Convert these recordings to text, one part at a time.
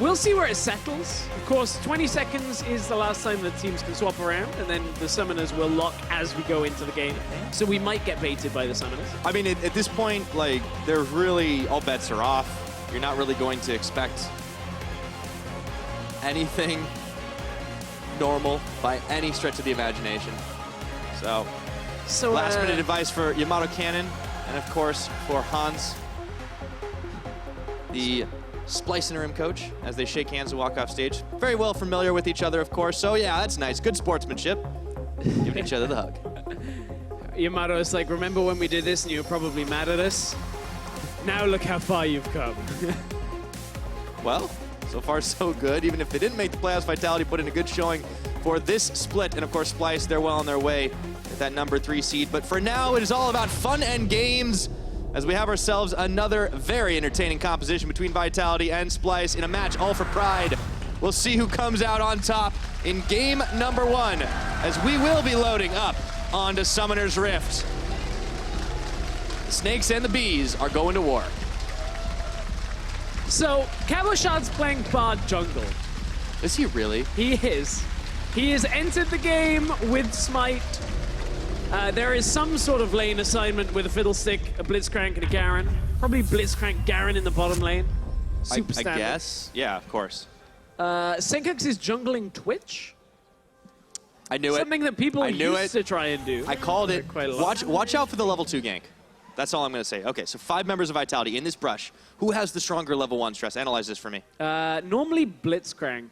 We'll see where it settles. Of course, 20 seconds is the last time that teams can swap around, and then the summoners will lock as we go into the game. So we might get baited by the summoners. I mean, at this point, like, there's really, all bets are off. You're not really going to expect anything normal by any stretch of the imagination. So last minute advice for Yamato Cannon, and of course for Hans, the Splyce interim coach, as they shake hands and walk off stage. Very well familiar with each other, of course, so yeah, that's nice. Good sportsmanship. Giving each other the hug. Yamato is like, remember when we did this and you were probably mad at us? Now look how far you've come. Well, so far so good. Even if they didn't make the playoffs, Vitality put in a good showing for this split. And of course, Splyce, they're well on their way with that #3 seed. But for now, it is all about fun and games as we have ourselves another very entertaining composition between Vitality and Splyce in a match all for pride. We'll see who comes out on top in game #1 as we will be loading up onto Summoner's Rift. The Snakes and the Bees are going to war. So, Cabochard's playing Bard jungle. Is he really? He is. He has entered the game with Smite. There is some sort of lane assignment with a Fiddlestick, a Blitzcrank, and a Garen. Probably Blitzcrank Garen in the bottom lane. Super I standard. guess. Yeah, of course. Sencux is jungling Twitch. I knew it. Something that people used to try and do. I called it. Quite a lot. Watch out for the level 2 gank. That's all I'm going to say. Okay, so 5 members of Vitality in this brush. Who has the stronger level 1 stress? Analyze this for me. Normally Blitzcrank.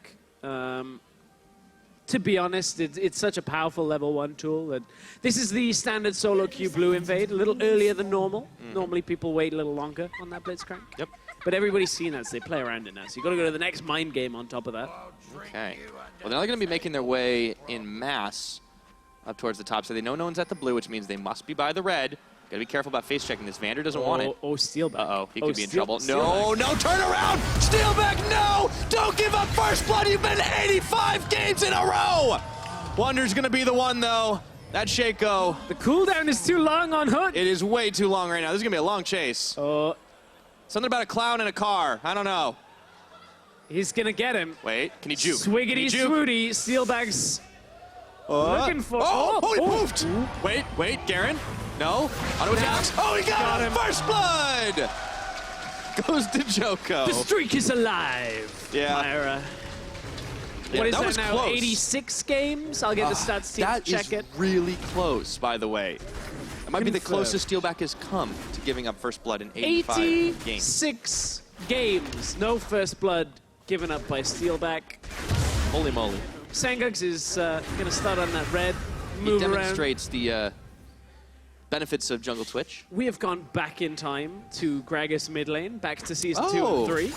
To be honest, it's such a powerful level 1 tool that this is the standard solo queue blue invade, a little earlier than normal. Normally people wait a little longer on that Blitzcrank. Yep. But everybody's seen that, so they play around it now. So you got to go to the next mind game on top of that. Okay. Well, they're not going to be making their way in mass up towards the top, so they know no one's at the blue, which means they must be by the red. Got to be careful about face checking this. Vander doesn't want it. Oh, Steelback. Uh-oh, he could be in trouble. Steelback. No, turn around! Steelback, no! Don't give up first blood! You've been 85 games in a row! Wunder's going to be the one, though. That Shaco. The cooldown is too long on Hook. It is way too long right now. This is going to be a long chase. Something about a clown in a car. I don't know. He's going to get him. Wait, can he juke? Swiggity swooty. Steelback's looking for... Oh, he poofed! Wait, Garen? No? Auto attacks? Oh, he got him! First blood! Goes to Djoko. The streak is alive. Yeah. Myra. Yeah, what is that was now? close. 86 games? I'll get the stats team to check it. That is really close, by the way. It might be the closest Steelback has come to giving up first blood in 85 games. 86 games. No first blood given up by Steelback. Holy moly. Sencux is going to start on that red. He demonstrates the benefits of Jungle Twitch. We have gone back in time to Gragas mid lane, back to Season 2 and 3. You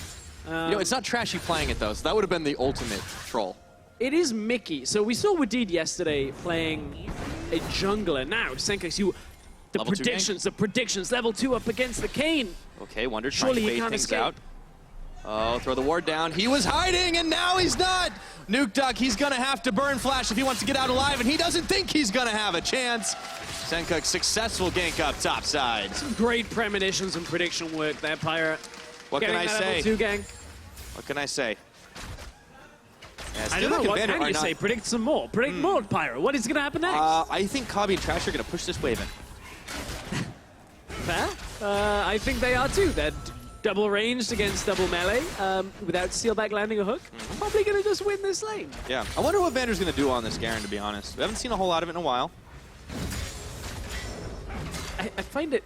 know, it's not Trashy playing it, though, so that would have been the ultimate troll. It is Mikyx. So we saw Wadid yesterday playing a jungler. Now, Sencux, the predictions, level 2 up against the Kayn. Okay, Wunder Surely trying to he fade can't things escape. out. Oh, throw the ward down. He was hiding, and now he's not. Nukeduck, he's going to have to burn flash if he wants to get out alive, and he doesn't think he's going to have a chance. Sencux, successful gank up top side. Some great premonitions and prediction work there, Pyra. What can I say? Level 2 gank. What can I say? Yeah, I don't know, what can you say? Predict some more. Predict more, Pyra. What is going to happen next? I think Kobbe and Trashy are going to push this wave in. Fair. I think they are too. They're double ranged against double melee without Steelback landing a hook. Probably going to just win this lane. Yeah. I wonder what Vander's going to do on this Garen, to be honest. We haven't seen a whole lot of it in a while. I find it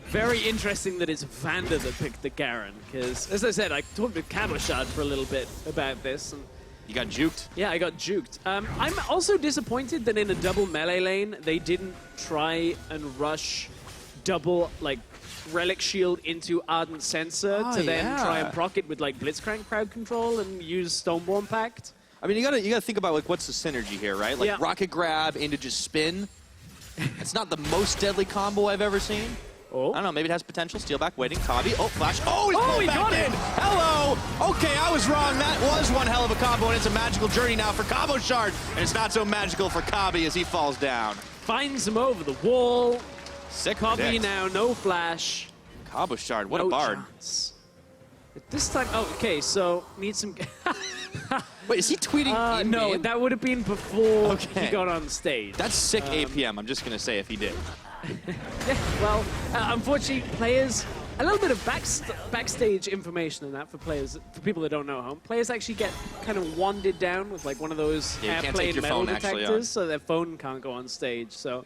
very interesting that it's Vander that picked the Garen, because, as I said, I talked with Cabochard for a little bit about this. And you got juked. Yeah, I got juked. I'm also disappointed that in a double melee lane, they didn't try and rush double, like, Relic Shield into Ardent Sensor to then try and proc it with, like, Blitzcrank crowd control and use Stoneborn Pact. I mean, you gotta think about, like, what's the synergy here, right? Like, rocket grab into just spin. It's not the most deadly combo I've ever seen. I don't know, maybe it has potential. Steelback waiting, Kobbe. Oh, flash. Oh, he's got it! Hello! Okay, I was wrong. That was one hell of a combo, and it's a magical journey now for Cabochard. And it's not so magical for Kobbe as he falls down. Finds him over the wall. Sick Kobbe now, no flash. Cabochard, what a bard. Chance. This time, oh, okay, so need some... Wait, is he tweeting in No, game? that would have been before he got on stage. That's sick APM, I'm just going to say if he did. Yeah, well, unfortunately, players... A little bit of backstage information on that for players, for people that don't know at home. Players actually get kind of wanded down with like one of those airplane metal detectors, so their phone can't go on stage. So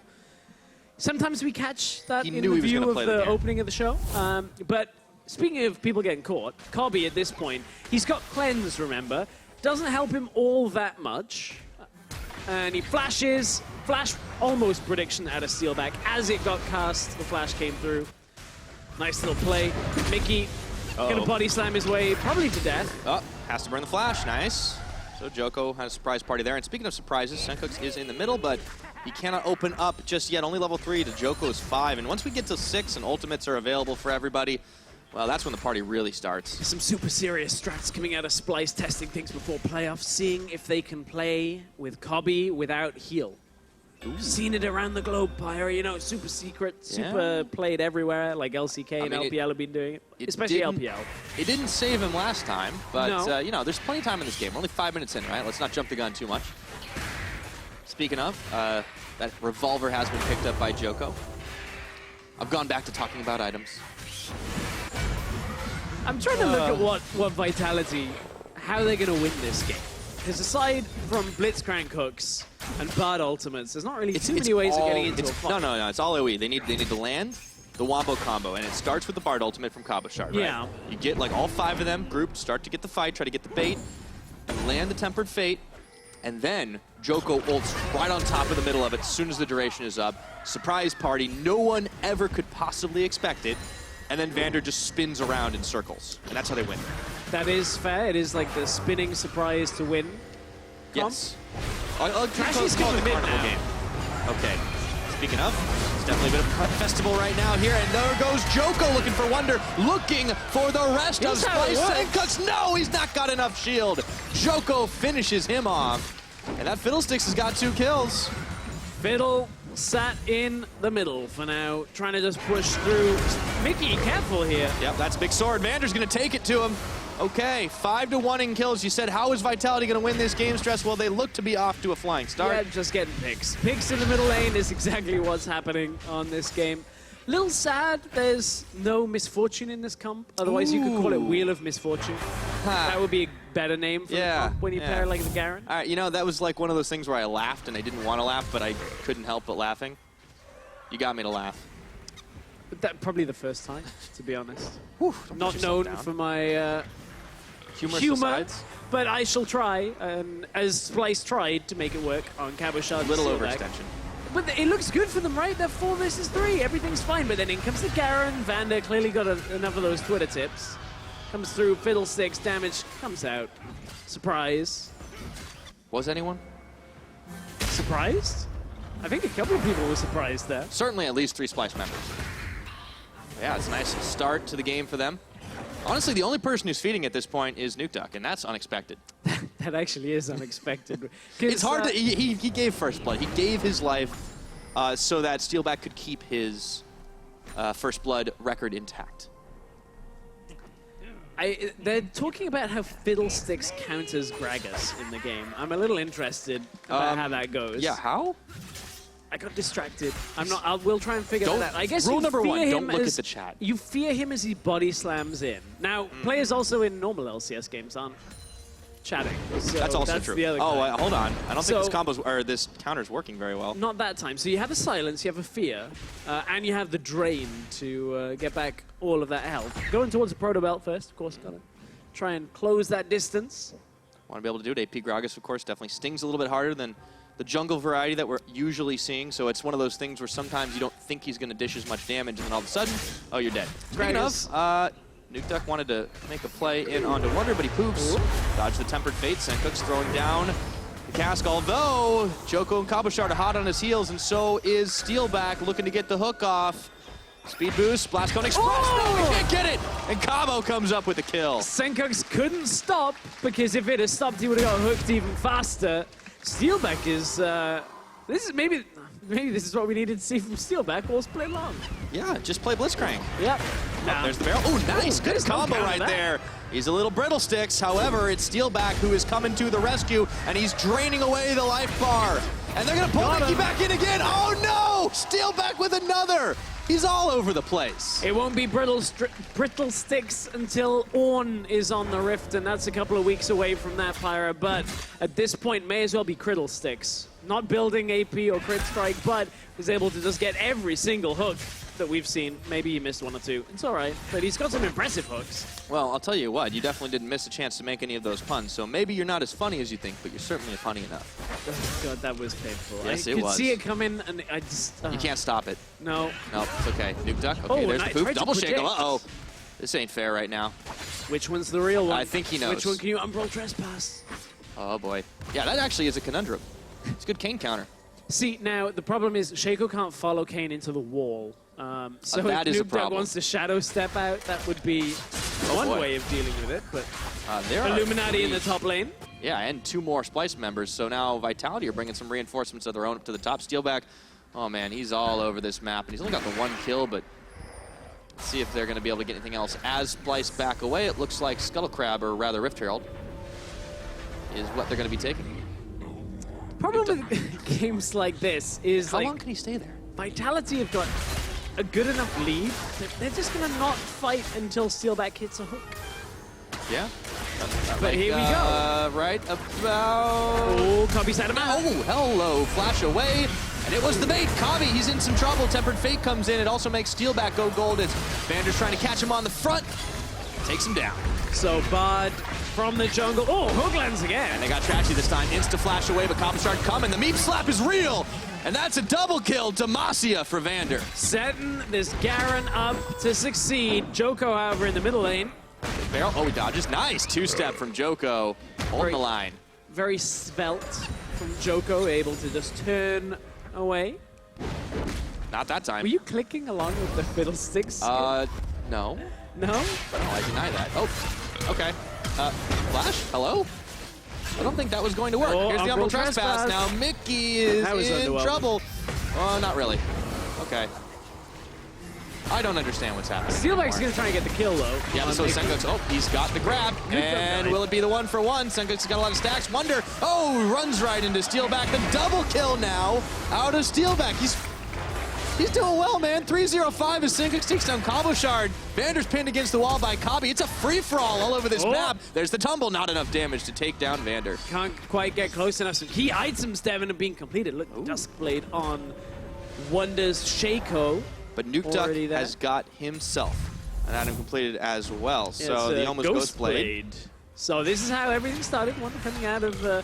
sometimes we catch that in the view of the opening of the show. But speaking of people getting caught, Kobbe at this point, he's got cleanse, remember. Doesn't help him all that much. And he flashes, flash almost prediction out of Steelback. As it got cast, the flash came through. Nice little play. Mikyx gonna body slam his way, probably to death. Oh, has to burn the flash. Nice. So Djoko had a surprise party there. And speaking of surprises, Sencux is in the middle, but he cannot open up just yet. Only level 3 to Djoko's 5. And once we get to 6 and ultimates are available for everybody, well, that's when the party really starts. Some super serious strats coming out of Splyce, testing things before playoffs, seeing if they can play with Kobbe without heal. Ooh. Seen it around the globe, Pyre, you know, super secret, super played everywhere, like LCK and LPL have been doing it, especially LPL. It didn't save him last time, but, you know, there's plenty of time in this game. We're only 5 minutes in, right? Let's not jump the gun too much. Speaking of, that revolver has been picked up by Djoko. I've gone back to talking about items. I'm trying to look at what Vitality, how they're going to win this game. Because aside from Blitzcrank hooks and Bard ultimates, there's not really too many ways of getting into a fight. No, it's all AoE. They need to land the Wombo combo, and it starts with the Bard ultimate from Cabochard, right? Yeah. You get like all 5 of them grouped, start to get the fight, try to get the bait, and land the Tempered Fate, and then Djoko ults right on top of the middle of it as soon as the duration is up. Surprise party, no one ever could possibly expect it, and then Vander just spins around in circles, and that's how they win. That is fair. It is like the spinning surprise to win. Yes. Trashy's call the carnival game. Okay. Speaking of, it's definitely a bit of a festival right now here, and there goes Djoko looking for Wunder, looking for the rest of Splyce. Sencux, no, he's not got enough shield. Djoko finishes him off, and that FiddleSticks has got 2 kills. Fiddle sat in the middle for now, trying to just push through. Mikyx, careful here. Yep, that's big sword. Vander's going to take it to him. Okay, 5-1 in kills. You said, how is Vitality going to win this game, Stress? Well, they look to be off to a flying start. Yeah, just getting picks. Picks in the middle lane is exactly what's happening on this game. Little sad there's no misfortune in this comp. Otherwise, you could call it Wheel of Misfortune. That would be a better name for the comp when you pair like the Garen. All right, you know, that was like one of those things where I laughed and I didn't want to laugh, but I couldn't help but laughing. You got me to laugh. But that probably the first time, to be honest. Whew, not known for my humor, but I shall try, as Splyce tried to make it work on Cabochard. Little overextension. But it looks good for them, right? They're 4 versus 3. Everything's fine. But then in comes the Garen. Vander clearly got enough of those Twitter tips. Comes through, FiddleSticks, damage comes out. Surprise. Was anyone? Surprised? I think a couple of people were surprised there. Certainly at least 3 Splyce members. Yeah, it's a nice start to the game for them. Honestly, the only person who's feeding at this point is Nukeduck, and that's unexpected. That actually is unexpected. It's hard to... He gave first blood. He gave his life so that Steelback could keep his first blood record intact. They're talking about how FiddleSticks counters Gragas in the game. I'm a little interested about how that goes. Yeah, how? I got distracted. We'll try and figure that out. I guess rule number 1, don't look at the chat. You fear him as he body slams in. Now, players also in normal LCS games aren't chatting. So that's also true. The other hold on. I don't think this counter's working very well. Not that time. So you have a silence, you have a fear, and you have the drain to get back all of that health. Going towards the proto belt first, of course. Gotta try and close that distance. Want to be able to do it. AP Gragas, of course, definitely stings a little bit harder than the jungle variety that we're usually seeing, so it's one of those things where sometimes you don't think he's going to dish as much damage, and then all of a sudden, oh, you're dead. Speaking of, Nukeduck wanted to make a play in onto Wunder, but he poofs. Dodged the Tempered Fate. Sencux throwing down the cask, although Djoko and Cabochard are hot on his heels, and so is Steelback looking to get the hook off. Speed boost, Splash Cone Express. No, he can't get it! And Kobbe comes up with the kill. Sencux couldn't stop, because if it had stopped, he would have got hooked even faster. Steelback is, this is maybe, maybe this is what we needed to see from Steelback all split long. Yeah, just play Blitzcrank. Yep. Oh, there's the barrel. Oh, nice. Good combo right there. He's a little FiddleSticks. However, it's Steelback who is coming to the rescue, and he's draining away the life bar. And they're going to pull Mikyx back in again. Oh, no! Steelback with another. He's all over the place. It won't be FiddleSticks until Ornn is on the Rift, and that's a couple of weeks away from that, Pyra. But at this point, may as well be FiddleSticks. Not building AP or crit strike, but is able to just get every single hook that we've seen. Maybe he missed one or two. It's all right, but he's got some impressive hooks. Well, I'll tell you what, you definitely didn't miss a chance to make any of those puns, so maybe you're not as funny as you think, but you're certainly funny enough. Oh, God, that was painful. Yes, I it could was. see it coming, and I just... You can't stop it. No. No, it's okay. Nukeduck. Okay, there's the poop. Double shake. Uh-oh. This ain't fair right now. Which one's the real one? I think he knows. Which one can you Umbral Trespass? Oh, boy. Yeah, that actually is a conundrum. It's a good Kayn counter. See, now, the problem is Shaco can't follow Kayn into the wall. So that if is a Nukeduck problem. wants to shadow step out, that would be one way of dealing with it. But there Illuminati in the top lane. Yeah, and 2 more Splyce members. So now Vitality are bringing some reinforcements of their own up to the top. Steelback, oh man, he's all over this map. And he's only got the 1 kill, but let's see if they're going to be able to get anything else. As Splyce back away, it looks like Scuttlecrab, or rather Rift Herald, is what they're going to be taking. Problem with games like this is how long can he stay there? Vitality have got a good enough lead that they're just going to not fight until Steelback hits a hook. Yeah. But here we go. Right about... Oh, Kobbe's had him out. Oh, hello. Flash away. And it was the bait. Kobbe, he's in some trouble. Tempered Fate comes in. It also makes Steelback go gold as Vander's trying to catch him on the front. Takes him down. So Bud from the jungle. Oh, hook lands again. And they got Trashy this time. Insta flash away, but Cabochard coming. The meep slap is real. And that's a double kill. Demacia for Vander. Setting this Garen up to succeed. Djoko, however, in the middle lane. Barrel. Oh, he dodges. Nice. 2-step from Djoko. Holding the line. Very svelte from Djoko, able to just turn away. Not that time. Were you clicking along with the FiddleSticks? No. No? No, I deny that. Oh, okay. Flash? Hello? I don't think that was going to work. Here's the Umbral Trespass. Now Mikyx is in trouble. Oh, not really. Okay. I don't understand what's happening. Steelback's going to try and get the kill, though. Yeah, so Sencux, oh, he's got the grab. And will it be the 1-for-1? Sencux has got a lot of stacks. Wunder, oh, runs right into Steelback. The double kill now out of Steelback. He's doing well, man. 3-0-5 as Sencux takes down Cabochard. Vander's pinned against the wall by Kobbe. It's a free-for-all all over this map. There's the tumble. Not enough damage to take down Vander. Can't quite get close enough. So key items, Devin, are being completed. Look, Duskblade on Wunder's Shaco. But Nukeduck has got himself an item completed as well. Yeah, so the almost Ghost Blade. So this is how everything started. Wunder coming out of the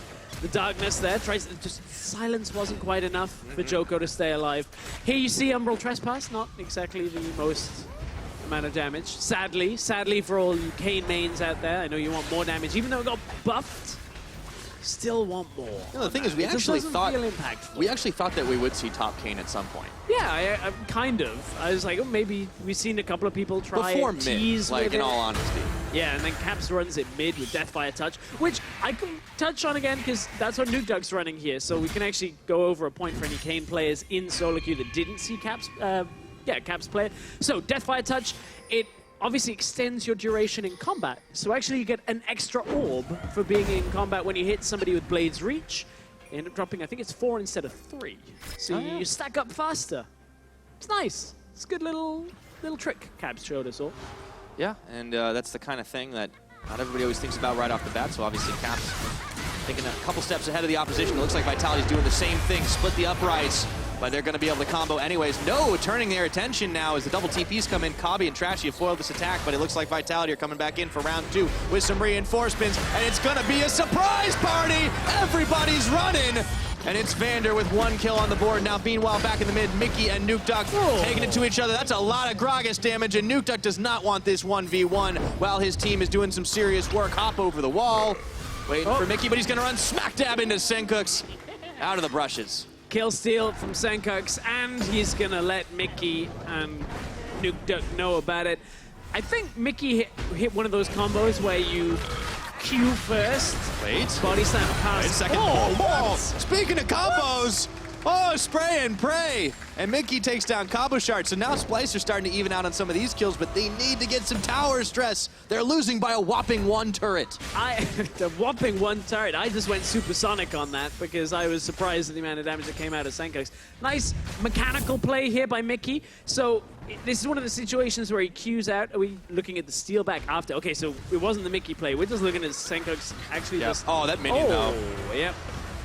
darkness there. Just silence wasn't quite enough for Djoko to stay alive. Here you see Umbral Trespass, not exactly the most amount of damage. Sadly for all you Kayn mains out there, I know you want more damage. Even though it got buffed, still want more. You know, the thing is, we actually thought that we would see top Kayn at some point. Yeah, I kind of. I was like, oh, maybe we've seen a couple of people try before and mid, tease like with in it. all honesty. Yeah, and then Caps runs it mid with Death by a Touch, which I can touch on again because that's what Nukeduck's running here. So we can actually go over a point for any Kayn players in solo queue that didn't see Caps. Caps play. So Death by a Touch, it obviously extends your duration in combat. So actually you get an extra orb for being in combat when you hit somebody with Blade's Reach. You end up dropping, I think it's 4 instead of 3. So you stack up faster. It's nice. It's a good little trick Caps showed us all. Yeah, and that's the kind of thing that not everybody always thinks about right off the bat. So obviously Caps thinking a couple steps ahead of the opposition. It looks like Vitality's doing the same thing. Split the uprights. But they're going to be able to combo anyways. No, turning their attention now as the double TPs come in. Kobbe and Trashy have foiled this attack, but it looks like Vitality are coming back in for round 2 with some reinforcements, and it's going to be a surprise party! Everybody's running! And it's Vander with 1 kill on the board. Now, meanwhile, back in the mid, Mikyx and Nukeduck taking it to each other. That's a lot of Gragas damage, and Nukeduck does not want this 1v1 while his team is doing some serious work. Hop over the wall, waiting for Mikyx, but he's going to run smack dab into Sencux out of the brushes. Kill steal from Sencux, and he's gonna let Mikyx and Nukeduck know about it. I think Mikyx hit one of those combos where you Q first, body slam past. Wait a second. Speaking of combos, Oh, spray and pray. And Mikyx takes down Cabochard. So now Splyce are starting to even out on some of these kills, but they need to get some tower stress. They're losing by a whopping 1 turret. The whopping 1 turret. I just went supersonic on that because I was surprised at the amount of damage that came out of Sencux. Nice mechanical play here by Mikyx. So this is one of the situations where he queues out. Are we looking at the Steelback after? Okay, so it wasn't the Mikyx play. We're just looking at Sencux actually just... Oh, that minion though. Yep.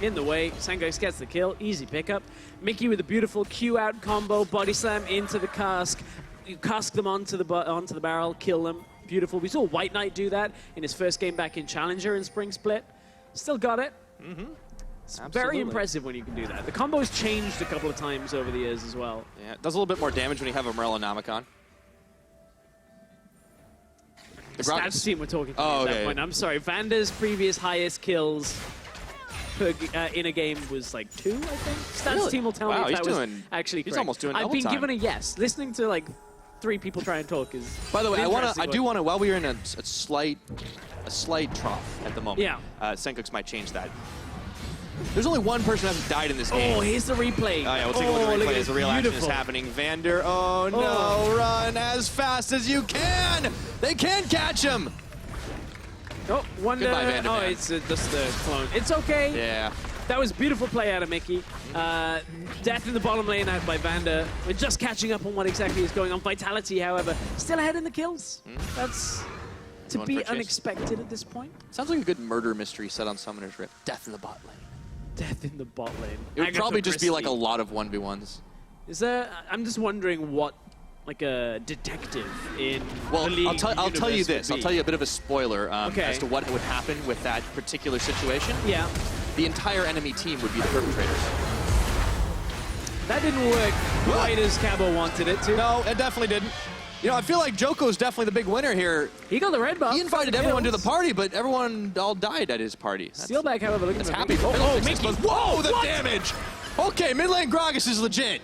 In the way, Sencux gets the kill, easy pickup. Mikyx with a beautiful Q out combo, body slam into the cask. You cask them onto the barrel, kill them. Beautiful. We saw White Knight do that in his first game back in Challenger in Spring Split. Still got it. It's very impressive when you can do that. The combo's changed a couple of times over the years as well. Yeah, it does a little bit more damage when you have a Morellonomicon. The stats team we're talking to at that point. I'm sorry, Vander's previous highest kills in a game was like 2, I think. Stats team will tell me if that was actually correct. He's almost doing double I've been time. given a yes. Listening to like 3 people try and talk is... By the way, I do want to, while we're in a slight trough at the moment, Sencux might change that. There's only one person who hasn't died in this game. Oh, here's the replay. Oh, yeah, we'll take a look at the replay as the real action is happening. Vander, oh no, run as fast as you can! They can't catch him! Oh, Wunder. Goodbye, Vander, oh, it's just the clone. It's okay. Yeah. That was beautiful play out of Mikyx. Death in the bottom lane out by Vander. We're just catching up on what exactly is going on. Vitality, however, still ahead in the kills. That's to be unexpected at this point. Sounds like a good murder mystery set on Summoner's Rift. Death in the bot lane. Death in the bot lane. It would probably just be like a lot of 1v1s. Is there... I'm just wondering what like a detective in the league I'll tell you this. I'll tell you a bit of a spoiler okay. as to what would happen with that particular situation. Yeah. The entire enemy team would be the perpetrators. That didn't work quite as Cabo wanted it to. No, it definitely didn't. You know, I feel like Djoko is definitely the big winner here. He got the red buff. He invited everyone to the party, but everyone all died at his party. Steelback, however, looking happy. Mikyx. Whoa, the damage! Okay, mid lane Gragas is legit.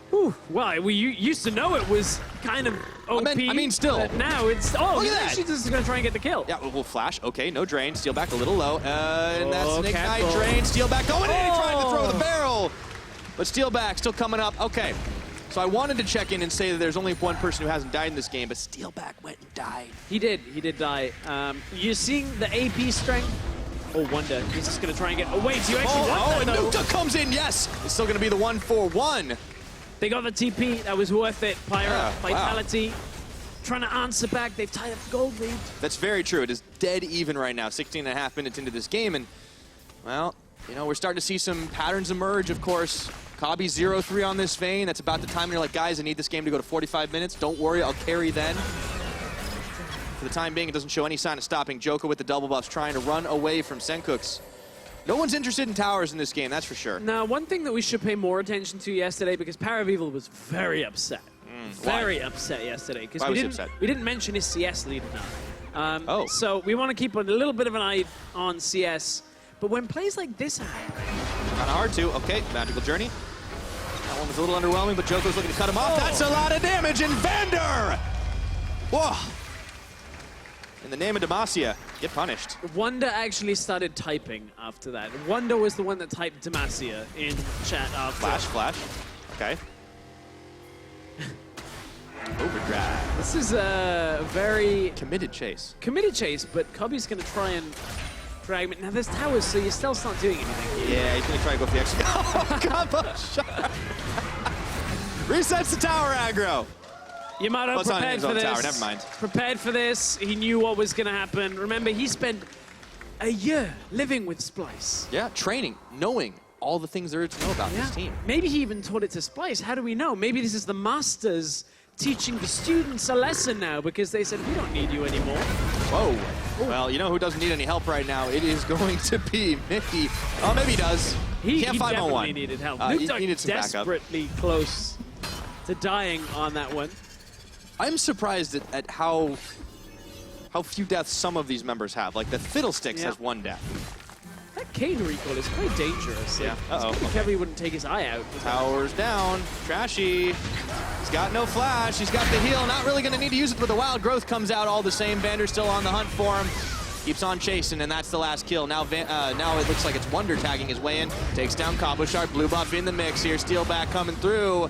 Whew. Well, we used to know it was kind of OP. I mean, still. But now it's... Oh, he's actually just going to try and get the kill. Yeah, we'll flash. Okay, no drain. Steelback a little low. And that's an Ignite drain. Steelback going in, trying to throw the barrel. But Steelback still coming up. Okay. So I wanted to check in and say that there's only one person who hasn't died in this game, but Steelback went and died. He did die. You're seeing the AP strength. Oh, Wunder. He's just going to try and get... Oh, wait, do you actually want that, and Nukeduck comes in, yes! It's still going to be the 1-4-1. They got the TP. That was worth it. Pyra, Vitality, trying to answer back. They've tied up the gold lead. That's very true. It is dead even right now, 16.5 minutes into this game. And, well, you know, we're starting to see some patterns emerge, of course. Kobbe 0-3 on this Vayne. That's about the time you're like, guys, I need this game to go to 45 minutes. Don't worry, I'll carry then. For the time being, it doesn't show any sign of stopping. Djoko with the double buffs trying to run away from Sencux. No one's interested in towers in this game, that's for sure. Now, one thing that we should pay more attention to yesterday, because Paravival was very upset. Very upset yesterday. Why was he upset? We didn't mention his CS lead enough. So we want to keep a little bit of an eye on CS. But when plays like this happen... Kind of hard to. Okay, Magical Journey. That one was a little underwhelming, but Djoko's looking to cut him off. That's a lot of damage, and Vander! Whoa! In the name of Demacia, get punished. Wunder actually started typing after that. Wunder was the one that typed Demacia in chat after. Flash. Okay. Overdrive. This is a very... Committed chase. Committed chase, but Kobbe's going to try and drag him. Now there's towers, so you're still not doing anything here. Yeah, he's going to try to go for the extra. Oh, Cabochard! Resets the tower aggro. You might have prepared for this. Tower. Never mind. Prepared for this. He knew what was going to happen. Remember, he spent a year living with Splyce. Yeah, training, knowing all the things there is to know about this team. Maybe he even taught it to Splyce. How do we know? Maybe this is the masters teaching the students a lesson now because they said, we don't need you anymore. Whoa. Ooh. Well, you know who doesn't need any help right now? It is going to be Mikyx. Oh, maybe he does. He can't 5-on-1. Definitely needed help. He needed some desperately close to dying on that one. I'm surprised at how few deaths some of these members have. Like the FiddleSticks has 1 death. That Kayn recall is quite dangerous. Yeah. Uh-oh. Kevin wouldn't take his eye out. Towers down. Trashy. He's got no flash. He's got the heal. Not really going to need to use it, but the wild growth comes out all the same. Vander's still on the hunt for him. Keeps on chasing, and that's the last kill. Now now it looks like it's Wunder tagging his way in. Takes down Cabochard, blue buff in the mix here. Steelback coming through.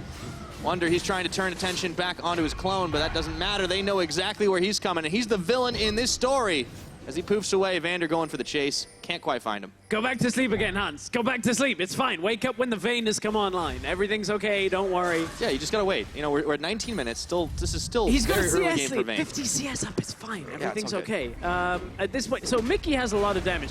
Wunder, he's trying to turn attention back onto his clone, but that doesn't matter. They know exactly where he's coming, and he's the villain in this story. As he poofs away, Vander going for the chase. Can't quite find him. Go back to sleep again, Hans. Go back to sleep. It's fine. Wake up when the Vayne has come online. Everything's okay. Don't worry. Yeah, you just gotta wait. You know, we're at 19 minutes. This is still He's very got early CS game for lead. Vayne. 50 CS up. It's fine. Everything's all okay. At this point, so Mikyx has a lot of damage.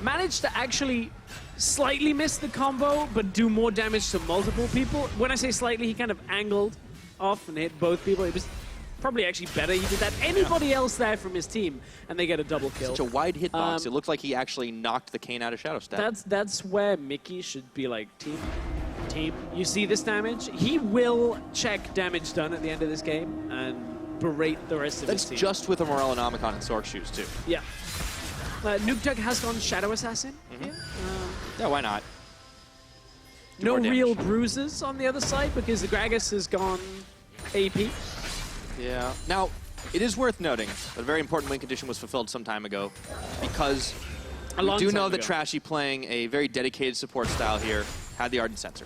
Managed to actually slightly miss the combo, but do more damage to multiple people. When I say slightly, he kind of angled off and hit both people. It was probably actually better he did that. Anybody else there from his team, and they get a double kill. Such a wide hitbox. It looked like he actually knocked the Kayn out of Shadow Step. That's where Mikyx should be like, team. You see this damage? He will check damage done at the end of this game and berate the rest of his team. That's just with a Morellonomicon and Sork shoes, too. Yeah. Nukeduck has gone Shadow Assassin. Yeah, why not? No real bruises on the other side because the Gragas has gone AP. Yeah. Now, it is worth noting that a very important win condition was fulfilled some time ago because we do know that Trashy, playing a very dedicated support style here, had the Ardent Sensor.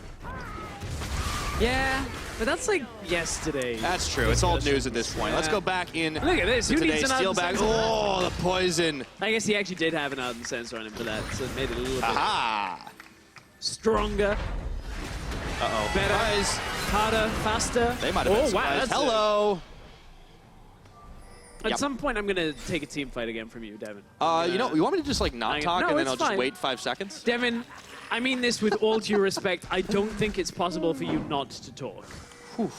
Yeah, but that's like yesterday. That's true. It's old news at this point. Yeah. Let's go back in. Look at this. Who needs an Ardent Steelback. Sensor? Oh, the poison. I guess he actually did have an Ardent Sensor on him for that, so it made it a little bit stronger. Uh-oh. Better, harder, faster. They might have been surprised. Hello. At some point, I'm going to take a team fight again from you, Devin. You know, you want me to just like not talk and then I'll just wait 5 seconds? Devin, I mean this with all due respect. I don't think it's possible for you not to talk. Whew.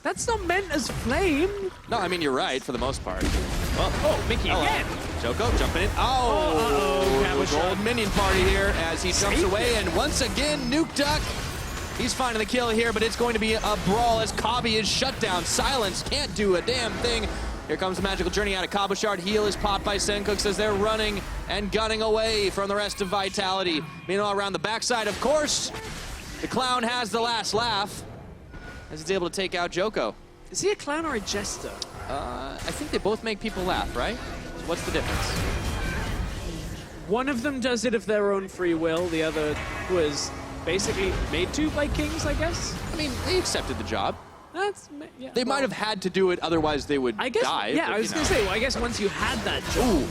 That's not meant as flame. No, I mean, you're right for the most part. Oh, Mikyx again. Joko jumping in. Oh, gold minion party here as he jumps away. And once again, Nukeduck. He's finding the kill here, but it's going to be a brawl as Kobbe is shut down. Silence can't do a damn thing. Here comes the magical journey out of Cabochard. Heal is popped by Sencux as they're running and gunning away from the rest of Vitality. Meanwhile, around the backside, of course, the clown has the last laugh as he's able to take out Djoko. Is he a clown or a jester? I think they both make people laugh, right? So what's the difference? One of them does it of their own free will. The other was basically made to by kings, I guess. I mean, they accepted the job. Yeah, they might have had to do it, otherwise they would die. Yeah, but, I was going to say, well, I guess once you had that job,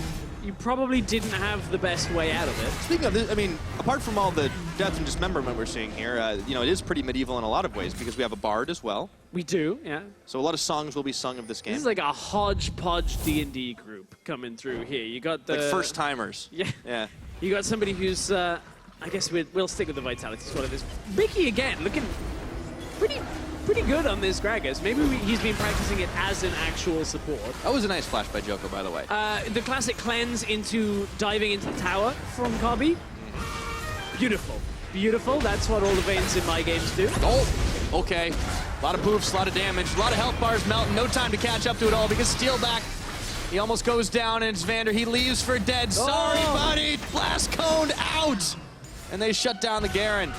you probably didn't have the best way out of it. Speaking of this, I mean, apart from all the death and dismemberment we're seeing here, you know, it is pretty medieval in a lot of ways because we have a bard as well. We do, yeah. So a lot of songs will be sung of this game. This is like a hodgepodge D&D group coming through here. You got the... Like first-timers. Yeah. Yeah. You got somebody who's, I guess we'll stick with the Vitality squad of this. Mikyx again, looking pretty good on this Gragas. Maybe he's been practicing it as an actual support. That was a nice flash by Djoko, by the way. The classic cleanse into diving into the tower from Kobbe. Beautiful. Beautiful. That's what all the Vaynes in my games do. Oh, okay. A lot of poofs, a lot of damage, a lot of health bars melting. No time to catch up to it all because Steelback, he almost goes down and it's Vander. He leaves for dead. Sorry, buddy. Blast coned out. And they shut down the Garen.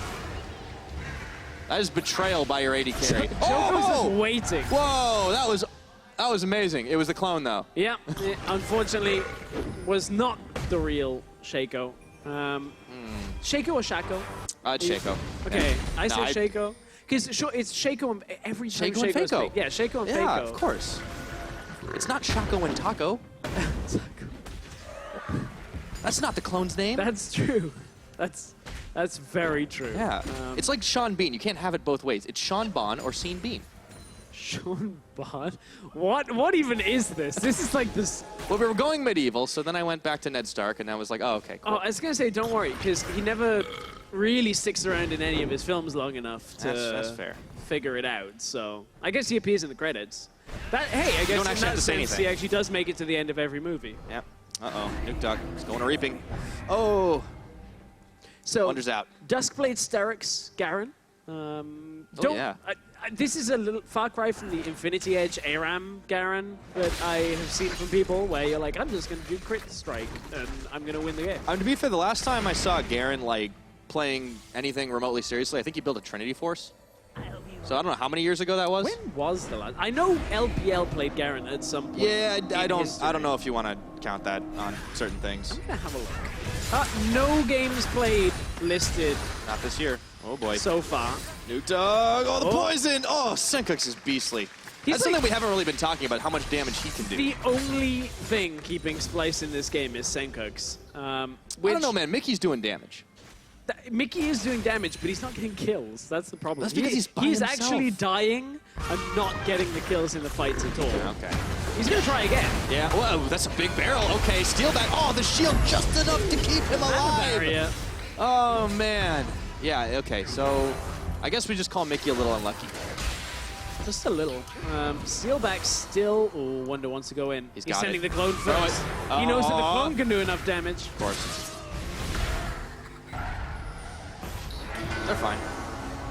That is betrayal by your AD carry. Djoko's just waiting. Whoa, that was amazing. It was the clone, though. Yeah, it unfortunately was not the real Shaco. Shaco or Shaco? Shaco. Okay, I say Shaco. Because it's Shaco and every time Shaco and Faco. Yeah, Shaco and Faco. Yeah, of course. It's not Shaco and Taco. That's not the clone's name. That's true. That's very true. Yeah. It's like Sean Bean. You can't have it both ways. It's Sean Bon or Scene Bean. Sean Bon? What even is this? This is like this... Well, we were going medieval, so then I went back to Ned Stark, and I was like, oh, okay, cool. Oh, I was going to say, don't worry, because he never really sticks around in any of his films long enough to that's fair. Figure it out. So I guess he appears in the credits. Hey, I guess don't actually in have that to say sense, anything. he actually does make it to the end of every movie. Yep. Uh-oh. Nukeduck is going to reaping. Oh. So, Wunder's out. Duskblade Sterix Garen. This is a little far cry from the Infinity Edge ARAM Garen that I have seen from people where you're like, I'm just going to do crit strike and I'm going to win the game. To be fair, the last time I saw Garen like playing anything remotely seriously, I think he built a Trinity Force. So I don't know how many years ago that was. When was the last? I know LPL played Garen at some point. Yeah, I don't know if you want to count that on certain things. I'm gonna have a look. No games played listed. Not this year. Oh boy. So far. Nukeduck. Oh, the poison. Oh, Sencux is beastly. That's something we haven't really been talking about, how much damage he can do. The only thing keeping Splyce in this game is Sencux. I don't know, man. Mickey's doing damage. Mickey is doing damage, but he's not getting kills. That's the problem. That's because he's by himself. Actually dying and not getting the kills in the fights at all. Okay. He's going to try again. Yeah. Whoa, that's a big barrel. Okay, Steelback. Oh, the shield just enough to keep him alive. Oh, man. Yeah, okay. So I guess we just call Mickey a little unlucky. Just a little. Steelback still... Oh, Wunder wants to go in. He's sending the clone first. He knows that the clone can do enough damage. Of course. They're fine.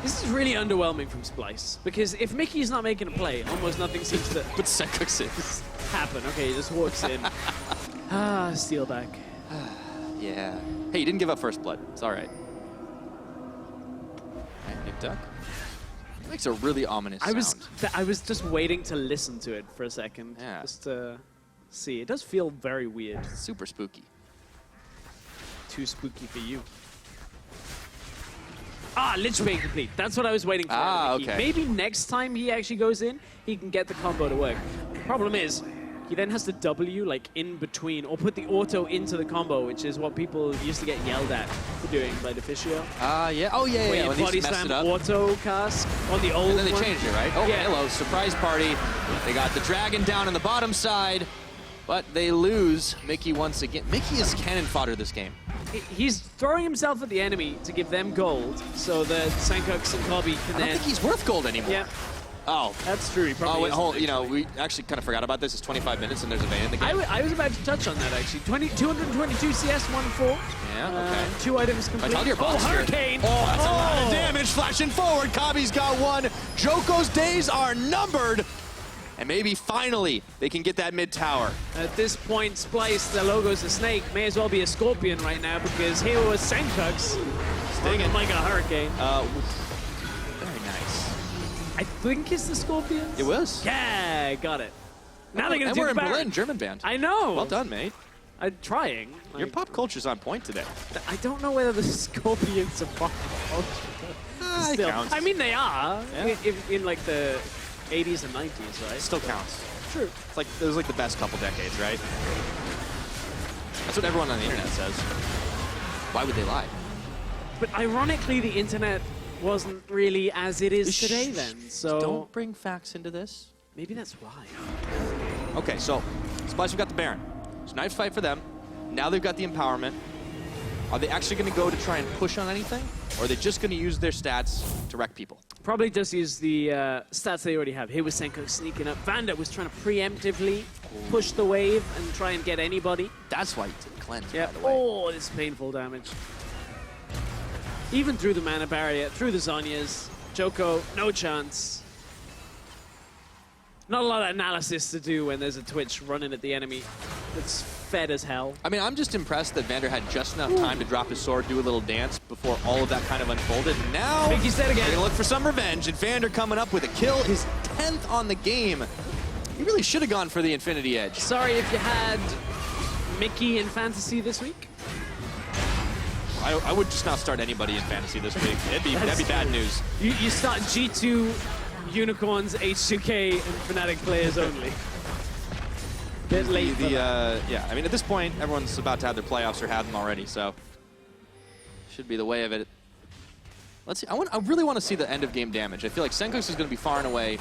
This is really underwhelming from Splyce, because if Mickey's not making a play, almost nothing seems to but Sencux is. Happen. Okay, he just walks in. Steelback. Yeah. Hey, you didn't give up first blood. It's all right. Nukeduck. It makes a really ominous sound. I was just waiting to listen to it for a second. Yeah. Just to see. It does feel very weird. Super spooky. Too spooky for you. Lich Bait complete. That's what I was waiting for. Okay. Maybe next time he actually goes in, he can get the combo to work. Problem is, he then has to W like in between, or put the auto into the combo, which is what people used to get yelled at for doing by Deficio. Yeah. Oh, yeah, yeah. When body slam auto cast on the old And then they changed it, right? Oh, yeah. Hello, surprise party. They got the dragon down on the bottom side, but they lose Mickey once again. Mickey is cannon fodder this game. He's throwing himself at the enemy to give them gold, so that Sencux and Kobbe can I don't think he's worth gold anymore. Yeah. Oh. That's true. He probably you know, we actually kind of forgot about this. It's 25 minutes and there's a Vayne in the game. I was about to touch on that, actually. 222 CS, 1-4. Yeah, okay. 2 items complete. Hurricane! Oh, that's a lot of damage. Flashing forward. Kobbe's got one. Djoko's days are numbered. And maybe finally they can get that mid tower. At this point, Splyce, the logo's a snake, may as well be a scorpion right now, because here was Sencux stinging like a hurricane. Very nice. I think it's the Scorpions. It was. Yeah, got it. Now they're gonna do we're in Baron. Berlin, German band. I know. Well done, mate. I'm trying. Your pop culture's on point today. I don't know whether the Scorpions are pop culture. Still, counts. I mean, they are Yeah. in like the 80s and 90s, right? Still counts. True. It's like it was like the best couple decades, right? That's what everyone on the internet says. Why would they lie? But ironically, the internet wasn't really as it is today then. So don't bring facts into this. Maybe that's why. Okay, so Splyce, we've got the Baron. It's a nice fight for them. Now they've got the empowerment. Are they actually going to go to try and push on anything? Or are they just going to use their stats to wreck people? Probably just use the stats they already have. Here was Sencux sneaking up. Vander was trying to preemptively push the wave and try and get anybody. That's why he did cleanse, Yeah. by the way. Oh, this is painful damage. Even through the mana barrier, through the Zhonya's, Djoko, no chance. Not a lot of analysis to do when there's a Twitch running at the enemy that's fed as hell. I mean, I'm just impressed that Vander had just enough time to drop his sword, do a little dance before all of that kind of unfolded. Now, Mikyx dead again. They're gonna look for some revenge, and Vander coming up with a kill, his 10th on the game. He really should have gone for the Infinity Edge. Sorry if you had Mickey in Fantasy this week. I would just not start anybody in Fantasy this week. That'd be bad news. You start G2, Unicorns, H2K, and Fnatic players only. Bit late for that. Yeah, I mean, at this point, everyone's about to have their playoffs or had them already, so should be the way of it. Let's see. I really want to see the end of game damage. I feel like Sencux is going to be far and away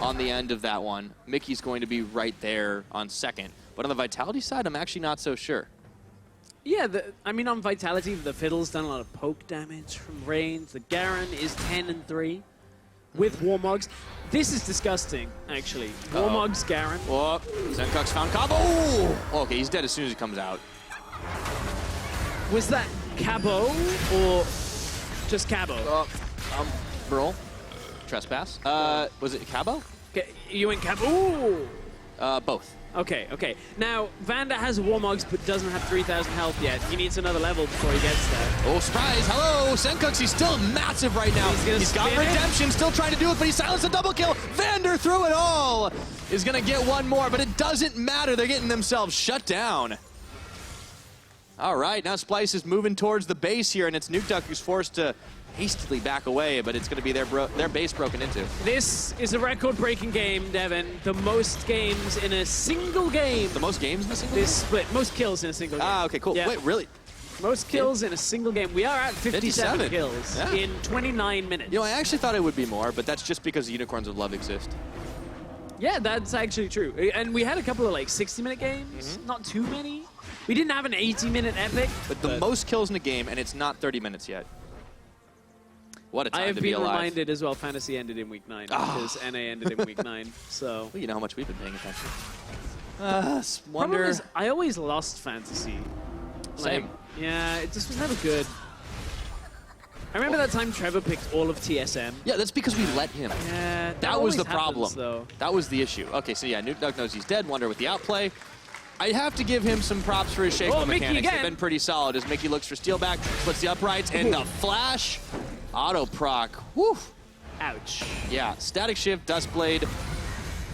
on the end of that one. Mickey's going to be right there on second. But on the Vitality side, I'm actually not so sure. Yeah, I mean, on Vitality, the Fiddle's done a lot of poke damage from range. The Garen is 10-3 with Warmogs. This is disgusting, actually. Warmogs, Garen. Oh, Sencux found Kobbe. Oh, okay, he's dead as soon as he comes out. Was that Cabo or just Cabo? Roll. Trespass. Was it Cabo? Okay, you went Cabo. Ooh. Both. Okay, okay. Now, Vander has Warmogs but doesn't have 3,000 health yet. He needs another level before he gets there. Oh, surprise. Hello. Sencux, he's still massive right now. He's got redemption, still trying to do it, but he silenced a double kill. Vander through it all. Is going to get one more, but it doesn't matter. They're getting themselves shut down. All right, now Splyce is moving towards the base here, and it's Nukeduck who's forced to hastily back away, but it's going to be their base broken into. This is a record-breaking game, Devin. The most games in a single game. The most games in a single game? This split. Most kills in a single game. Ah, okay, cool. Yeah. Wait, really? Most kills in a single game. We are at 57 kills in 29 minutes. You know, I actually thought it would be more, but that's just because Unicorns of Love exist. Yeah, that's actually true. And we had a couple of like 60-minute games. Not too many. We didn't have an 80-minute epic. But the most kills in a game, and it's not 30 minutes yet. What a time to be alive. I have been reminded as well, Fantasy ended in week 9 because NA ended in week 9. So. Well, you know how much we've been paying attention. Wonder. Is, I always lost Fantasy. Same. Like, yeah, it just was never good. I remember that time Trevor picked all of TSM. Yeah, that's because we let him. Yeah, that was the problem. Though. That was the issue. Okay, so yeah, Nukeduck knows he's dead. Wunder with the outplay. I have to give him some props for his Shaco mechanics. They've been pretty solid as Mikyx looks for Steelback, splits the uprights, and the flash. Auto proc. Woo! Ouch. Yeah, static shift, dust blade,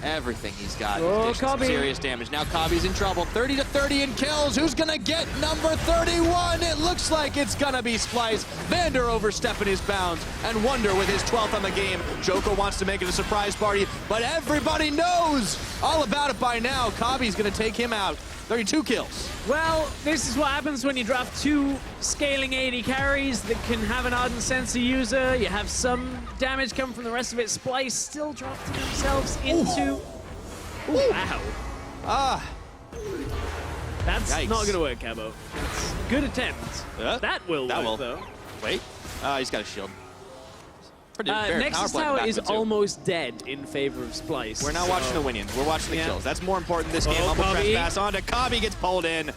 everything he's got. Kobbe. Serious damage. Now Kobbe's in trouble. 30 to 30 in kills. Who's gonna get number 31? It looks like it's gonna be Splyce. Vander overstepping his bounds, and Wunder with his 12th on the game. Djoko wants to make it a surprise party, but everybody knows all about it by now. Kobbe's gonna take him out. 32 kills. Well, this is what happens when you draft 2 scaling AD carries that can have an Ardent Sensor user. You have some damage come from the rest of it. Splyce still drafting themselves into... Ooh, wow. That's Yikes. not going to work, Cabo. It's a good attempt. That will work, though. Wait. He's got a shield. Nexus Tower is almost dead in favor of Splyce. We're not watching the win-ins. We're watching the kills. That's more important this game. Humble trespass onto Kobbe, gets pulled in.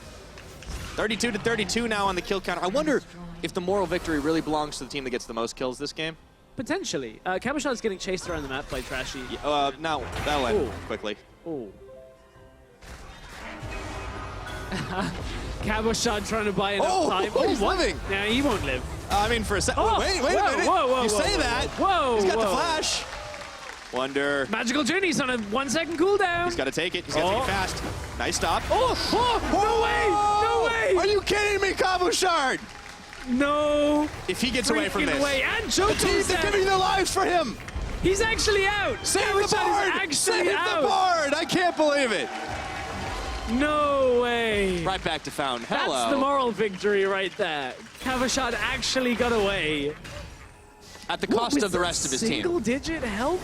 32 to 32 now on the kill counter. I wonder if the moral victory really belongs to the team that gets the most kills this game. Potentially. Cabochard's getting chased around the map by Trashy. No, that'll end quickly. Oh. Cabochard trying to buy enough time. He's living. Nah, he won't live. I mean, for a second. Wait a minute. Whoa, you say that. Whoa. He's got the flash. Wunder. Magical Journey's on a 1-second cooldown. He's got to take it. He's got to take it fast. Nice stop. No way. Are you kidding me, Cabochard? No. If he gets away from this. And Djoko's they're giving their lives for him. He's actually out. Save the board. Save the board. I can't believe it. No way. Right back to Found. Hello. That's the moral victory right there. Cabochard actually got away. At the cost of the rest of his team. Single-digit health?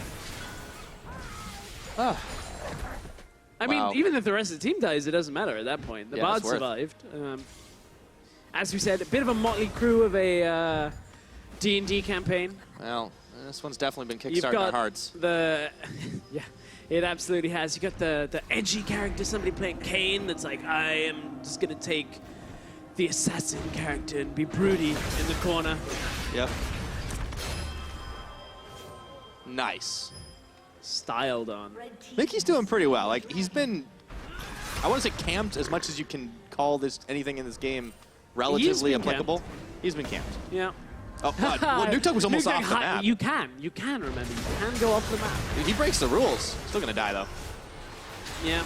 I mean, even if the rest of the team dies, it doesn't matter at that point. The Bard survived. As we said, a bit of a motley crew of a D&D campaign. Well, this one's definitely been kickstarting our hearts. Yeah, it absolutely has. You got the edgy character, somebody playing Kayn that's like, I am just going to take the assassin character and be broody in the corner. Yep. Nice. Styled on. Mikyx doing pretty well. Like, he's been, I want to say camped as much as you can call this anything in this game relatively applicable. Camped. He's been camped. Yeah. Oh, well, Nukeduck was almost off the map. You can remember. You can go off the map. He breaks the rules. Still going to die, though. Yeah.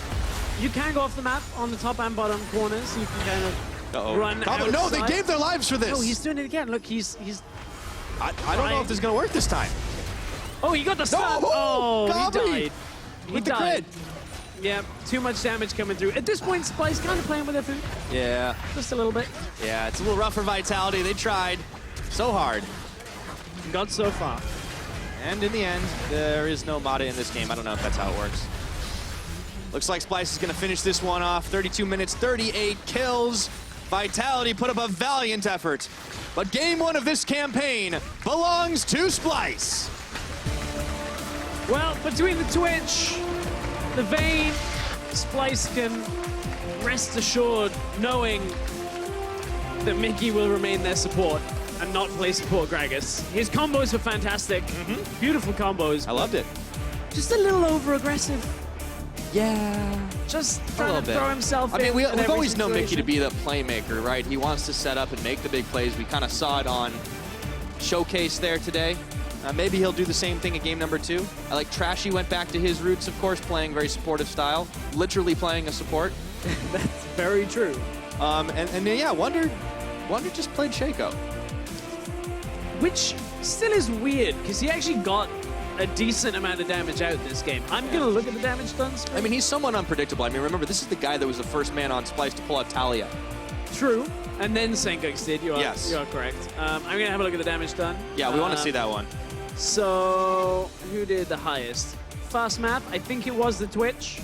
You can go off the map on the top and bottom corners. You can kind of run outside. No, they gave their lives for this. No, he's doing it again. Look, he's I don't know if this is going to work this time. Oh, he got the stun. Oh, he died. With the crit. Yeah, too much damage coming through. At this point, Splyce kind of playing with their food. Yeah. Just a little bit. Yeah, it's a little rough for Vitality. They tried so hard. Got so far. And in the end, there is no Mata in this game. I don't know if that's how it works. Looks like Splyce is going to finish this one off. 32 minutes, 38 kills. Vitality put up a valiant effort. But game 1 of this campaign belongs to Splyce. Well, between the Twitch, the Vayne, Splyce can rest assured knowing that Mikyx will remain their support and not play support Gragas. His combos were fantastic. Beautiful combos. I loved it. Just a little over-aggressive. Yeah. Just A trying little to bit. throw himself I mean, in we've every always known Mikyx to situation. be the playmaker, right? He wants to set up and make the big plays. We kind of saw it on Showcase there today. Maybe he'll do the same thing in game number 2. I like Trashy went back to his roots, of course, playing very supportive style, literally playing a support. That's very true. And yeah, Wunder just played Shaco. Which still is weird, because he actually got a decent amount of damage out this game. I'm going to look at the damage done. I mean, he's somewhat unpredictable. I mean, remember, this is the guy that was the first man on Splyce to pull out Talia. True. And then Sencux did. You are correct. I'm going to have a look at the damage done. Yeah, we want to see that one. So, who did the highest? Fast map, I think it was the Twitch,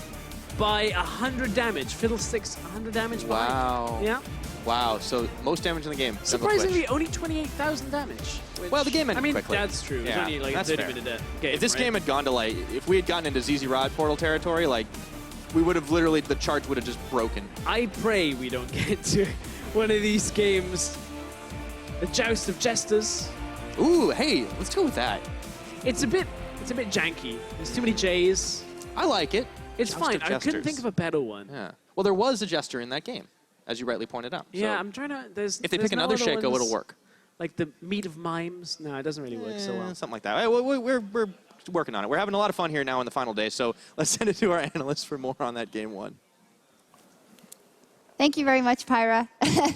by 100 damage. FiddleSticks, 100 damage. Wow. Yeah. Wow, so most damage in the game. Surprisingly, only 28,000 damage. Which, Well, the game ended quickly. That's true. It was only like a 30-minute game. If this game had gone to like, if we had gotten into ZZ Rod portal territory, like, we would have literally, the charge would have just broken. I pray we don't get to one of these games. The Joust of Jesters. Ooh, hey, let's go with that. It's a bit janky. There's too many J's. I like it. It's Joust fine. of I couldn't Jesters. think of a better one. Yeah. Well, there was a Jester in that game, as you rightly pointed out. Yeah, So I'm trying to. if they pick another Shaco, it'll work. Like the Meat of Mimes. No, it doesn't really work so well. Something like that. We're working on it. We're having a lot of fun here now in the final day, so let's send it to our analysts for more on that game 1. Thank you very much, Pyra.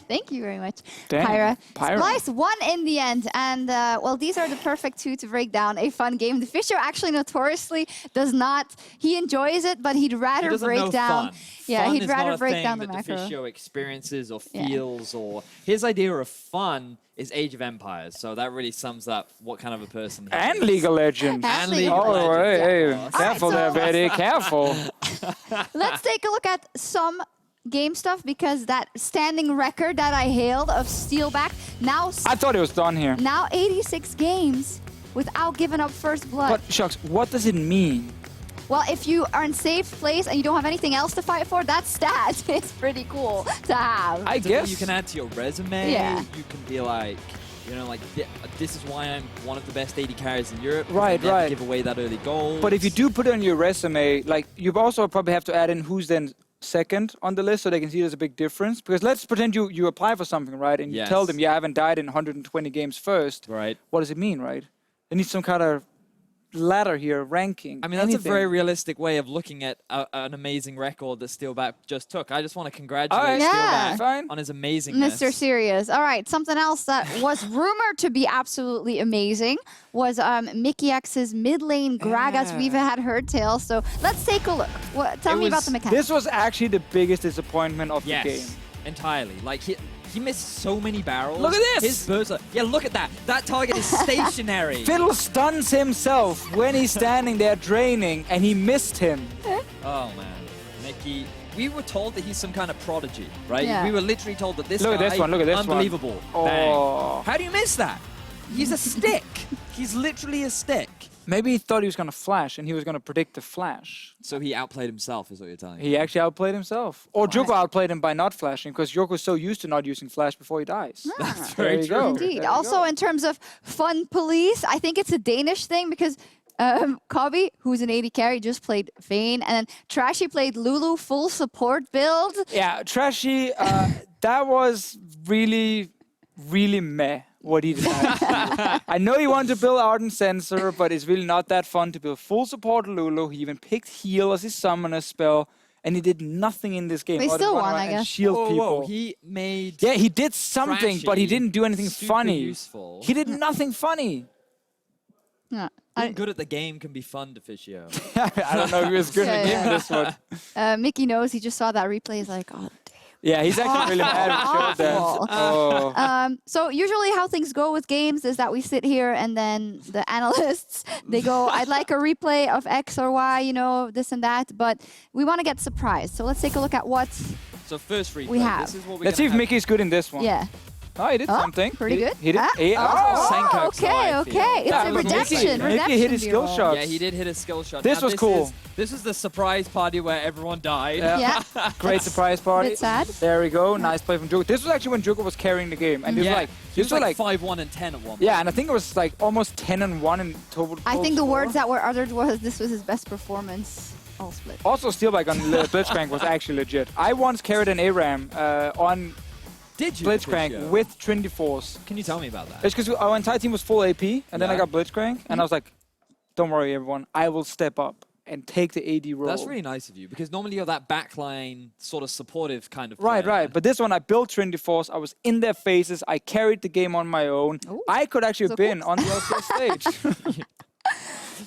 Thank you very much, Pyra. Splyce won in the end, and well, these are the perfect 2 to break down a fun game. The Fisher actually notoriously does not. He enjoys it, but he'd rather break down. Yeah, fun he'd rather break down the that macro. The Fisher experiences or feels, or his idea of fun is Age of Empires. So that really sums up what kind of a person he And is. League of Legends. And League of Oh, Legends, hey, yeah. careful All right, there, Betty, careful. Let's take a look at some game stuff, because that standing record that I hailed of Steelback, now I thought it was done here. now 86 games without giving up first blood. But, Shucks, what does it mean? Well, if you are in safe place and you don't have anything else to fight for, that stat is pretty cool to have. I Something guess. you can add to your resume. Yeah. You can be like, you know, like, this is why I'm one of the best AD carries in Europe. Right, I never right. give away that early goal. But if you do put it on your resume, like, you also probably have to add in who's then second on the list so they can see there's a big difference. Because let's pretend you apply for something, right? And you tell them, yeah, I haven't died in 120 games first. Right. What does it mean, right? They need some kind of ladder here, ranking. I mean, that's anything. a very realistic way of looking at an amazing record that Steelback just took. I just want to congratulate Alright, Yeah. Steelback fine. on his amazingness. Mr. Serious. All right, something else that was rumored to be absolutely amazing was Mikyx's mid lane Gragas. We've had heard tales, so let's take a look. Tell me about the mechanics. This was actually the biggest disappointment of Yes, the game. entirely. Like, he missed so many barrels. Look at this! His burst, yeah, look at that. That target is stationary. Fiddle stuns himself when he's standing there draining, and he missed him. Oh, man. Mikyx, we were told that he's some kind of prodigy, right? Yeah. We were literally told that this Look at guy, this one, look at this one. unbelievable. Oh. Bang. How do you miss that? He's a stick. He's literally a stick. Maybe he thought he was going to flash, and he was going to predict the flash. So he outplayed himself, is what you're telling me. He actually outplayed himself. Or Djoko outplayed him by not flashing, because Djoko's so used to not using flash before he dies. That's There very you true. go. Indeed. There you Also, go. in terms of fun police, I think it's a Danish thing, because Kobbe, who's an AD carry, just played Vayne, and then Trashy played Lulu full support build. Yeah, Trashy, that was really, really meh. What he decided to do. I know he wanted to build Ardent Sensor, but it's really not that fun to build full support Lulu. He even picked heal as his summoner spell, and he did nothing in this game. He other still than won, run I around and guess. shield Whoa, people. whoa, he made Yeah, he did something, but he Trashy didn't do anything super funny. useful. He did nothing funny. Yeah. Being good at the game can be fun to Fisio. I don't know if he was good at the game this one. Mickey knows, he just saw that replay, he's like, oh, Yeah, he's actually really mad when he showed that. Awful. Oh. so usually how things go with games is that we sit here and then the analysts, they go, I'd like a replay of X or Y, you know, this and that, but we want to get surprised. So let's take a look at what, So first replay, We have. this is what we're Let's see if gonna have. Mickey's good in this one. yeah. Oh, he did Oh, something. pretty good. He did. Ah, He, oh, Sencux, okay, I feel. okay. It's Yeah, a look, redemption. Mickey hit his skill B-roll. shot. Yeah, he did hit a skill shot. This Now, was cool. This is the surprise party where everyone died. Yeah. Yeah. Great surprise party. Bit sad. There we go. Nice play from Djoko. This was actually when Djoko was carrying the game. And this Yeah, was like, he this was was like, 5-1 and 10 at one point. yeah, and I think it was like almost 10-1 in total. I think the score. words that were uttered was this was his best performance. all split. Also, Steelback on Blitzcrank was actually legit. I once carried an ARAM on Did you? Blitzcrank with Trinity Force. Can you tell me about that? It's because our entire team was full AP, and then I got Blitzcrank, and I was like, don't worry, everyone. I will step up and take the AD role. That's really nice of you, because normally you're that backline sort of supportive kind of Right, player. right. But this one, I built Trinity Force. I was in their faces. I carried the game on my own. Ooh, I could actually have so been cool. on the LCS stage.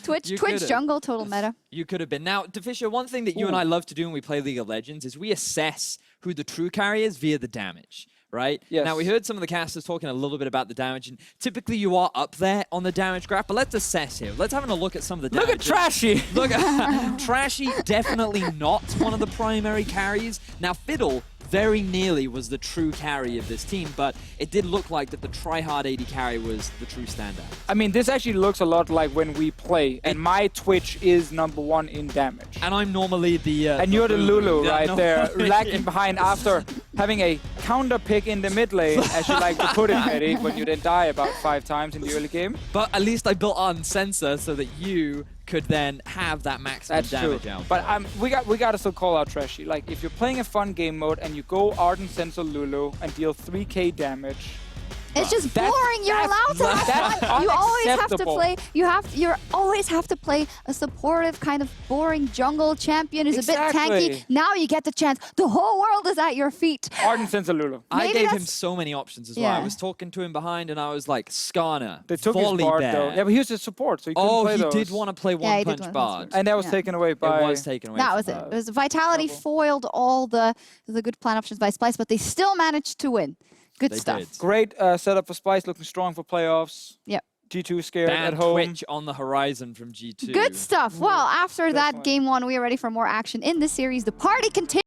Twitch jungle, total meta. You could have been. Now, Defisher, one thing that you and I love to do when we play League of Legends is we assess who the true carry is via the damage. Right? Yes. Now, we heard some of the casters talking a little bit about the damage, and typically you are up there on the damage graph, but let's assess here. Let's have a look at some of the damage. Look at Trashy. Look, Trashy, definitely not one of the primary carries. Now, Fiddle very nearly was the true carry of this team, but it did look like that the tryhard AD carry was the true standout. I mean, this actually looks a lot like when we play, and my Twitch is #1 in damage. And I'm normally the... And you're the Lulu Yeah, right no. there, lagging behind after having a counter pick in the mid lane, as you like to put it, Eddie, when you then die about 5 times in the early game. But at least I built on sensor so that you could then have that maximum That's damage true. out. But we got to still call out Trashy. Like, if you're playing a fun game mode and you go Ardent Sensor Lulu and deal 3k damage, It's just That's- boring. You're allowed to have that's fun. You always have to unacceptable. play. You always have to play a supportive kind of boring jungle champion who's a bit Exactly. tanky. Now you get the chance. The whole world is at your feet. Ardent Sensor Lulu. I Maybe gave him that's- so many options as well. I Yeah. was talking to him behind and I was like, Skarner, They took Volley his Bard, Bear. though. Yeah, but he was his support, so he couldn't Oh, play he those. did want to play Yeah, One he did Punch want to Bard. play And that was Yeah. taken away by... It was taken away. That from was it. him. It was Vitality foiled all the good plan options by Splyce, but they still managed to win. Good They stuff. did. Great setup for Splyce, looking strong for playoffs. Yep. G2 scared Ban at home. Twitch on the horizon from G2. Good stuff. Well, after that Definitely. game 1, we are ready for more action in this series. The party continues.